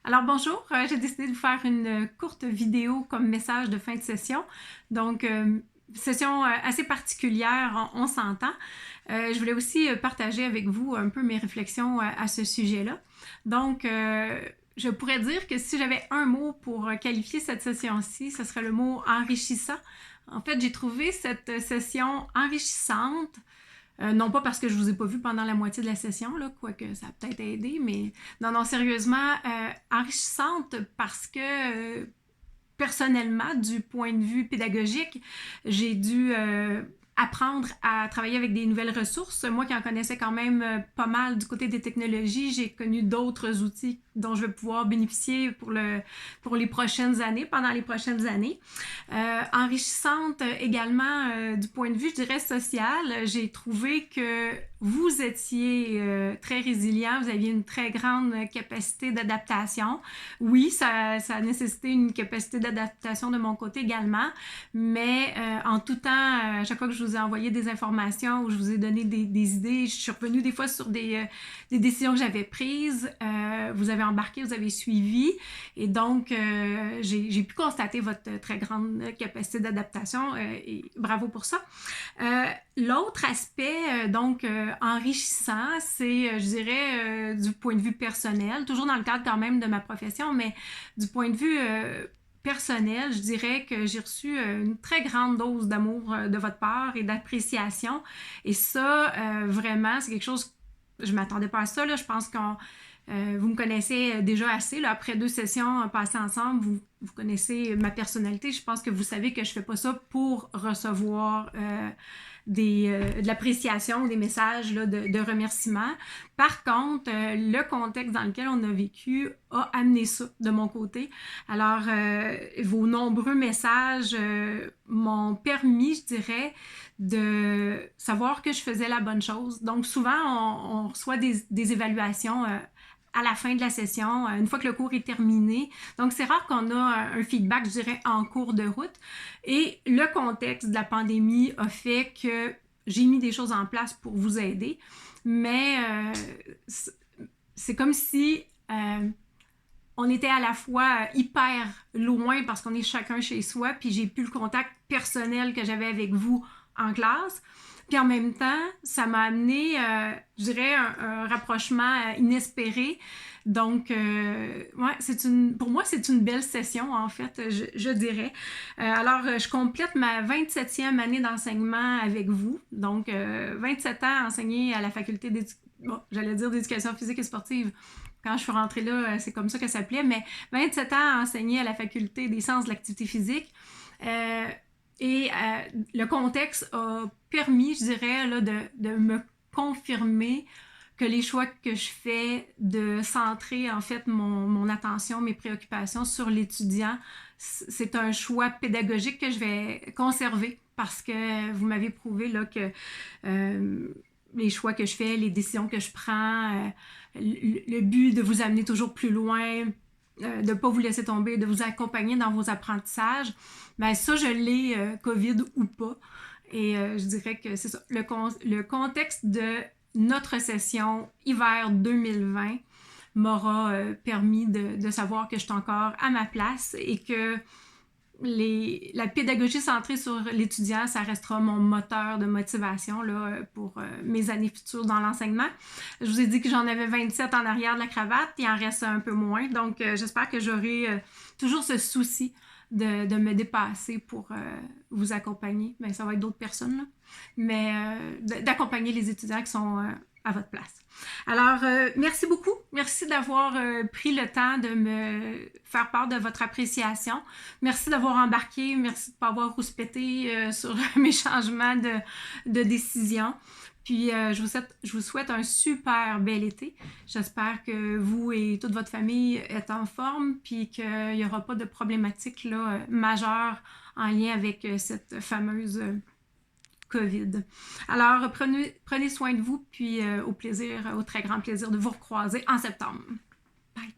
Alors bonjour, j'ai décidé de vous faire une courte vidéo comme message de fin de session. Donc, session assez particulière, on s'entend. Je voulais aussi partager avec vous un peu mes réflexions à ce sujet-là. Donc, je pourrais dire que si j'avais un mot pour qualifier cette session-ci, ce serait le mot enrichissant. En fait, j'ai trouvé cette session enrichissante. Non pas parce que je vous ai pas vu pendant la moitié de la session, là, quoique ça a peut-être aidé, mais non, sérieusement, enrichissante parce que personnellement, du point de vue pédagogique, j'ai dû apprendre à travailler avec des nouvelles ressources. Moi qui en connaissais quand même pas mal du côté des technologies, j'ai connu d'autres outils dont je vais pouvoir bénéficier pour les prochaines années, pendant les prochaines années. Enrichissante également du point de vue, je dirais, social. J'ai trouvé que vous étiez très résilient, vous aviez une très grande capacité d'adaptation. Oui, ça a nécessité une capacité d'adaptation de mon côté également, mais en tout temps, à chaque fois que je vous ai envoyé des informations ou je vous ai donné des idées, je suis revenue des fois sur des décisions que j'avais prises. Vous avez embarqué, vous avez suivi, et donc j'ai pu constater votre très grande capacité d'adaptation et bravo pour ça. L'autre aspect, donc enrichissant, c'est, je dirais, du point de vue personnel, toujours dans le cadre quand même de ma profession, mais du point de vue personnel, je dirais que j'ai reçu une très grande dose d'amour de votre part et d'appréciation. Et ça, vraiment, c'est quelque chose, je ne m'attendais pas à ça, là. Je pense qu'on vous me connaissez déjà assez. Là, après 2 sessions passées ensemble, vous connaissez ma personnalité. Je pense que vous savez que je ne fais pas ça pour recevoir de l'appréciation, des messages là, de remerciements. Par contre, le contexte dans lequel on a vécu a amené ça de mon côté. Alors, vos nombreux messages m'ont permis, je dirais, de savoir que je faisais la bonne chose. Donc, souvent, on reçoit des évaluations à la fin de la session, une fois que le cours est terminé. Donc, c'est rare qu'on a un feedback, je dirais, en cours de route. Et le contexte de la pandémie a fait que j'ai mis des choses en place pour vous aider. Mais c'est comme si on était à la fois hyper loin parce qu'on est chacun chez soi, puis j'ai plus le contact personnel que j'avais avec vous en classe. Puis en même temps, ça m'a amené, je dirais, un rapprochement inespéré. Donc, ouais, pour moi, c'est une belle session, en fait, je dirais. Alors, je complète ma 27e année d'enseignement avec vous. Donc, 27 ans enseignée à la faculté d'éducation physique et sportive. Quand je suis rentrée là, c'est comme ça que ça s'appelait, mais 27 ans enseignée à la faculté des sciences de l'activité physique. Et le contexte a permis, je dirais, là, de me confirmer que les choix que je fais de centrer en fait mon attention, mes préoccupations sur l'étudiant, c'est un choix pédagogique que je vais conserver parce que vous m'avez prouvé là, que les choix que je fais, les décisions que je prends, le but de vous amener toujours plus loin, de ne pas vous laisser tomber, de vous accompagner dans vos apprentissages, ben ça, je l'ai COVID ou pas. Et je dirais que c'est ça. Le contexte de notre session hiver 2020 m'aura permis de savoir que je suis encore à ma place et que la pédagogie centrée sur l'étudiant, ça restera mon moteur de motivation là, pour mes années futures dans l'enseignement. Je vous ai dit que j'en avais 27 en arrière de la cravate, il en reste un peu moins, donc j'espère que j'aurai toujours ce souci de me dépasser pour vous accompagner. Bien, ça va être d'autres personnes, là. Mais d'accompagner les étudiants qui sont à votre place. Alors, merci beaucoup. Merci d'avoir pris le temps de me faire part de votre appréciation. Merci d'avoir embarqué. Merci de ne pas avoir rouspété sur mes changements de décision. Puis, je vous souhaite un super bel été. J'espère que vous et toute votre famille êtes en forme, puis qu'il n'y aura pas de problématiques là, majeures en lien avec cette fameuse COVID. Alors, prenez soin de vous, puis au très grand plaisir de vous recroiser en septembre. Bye!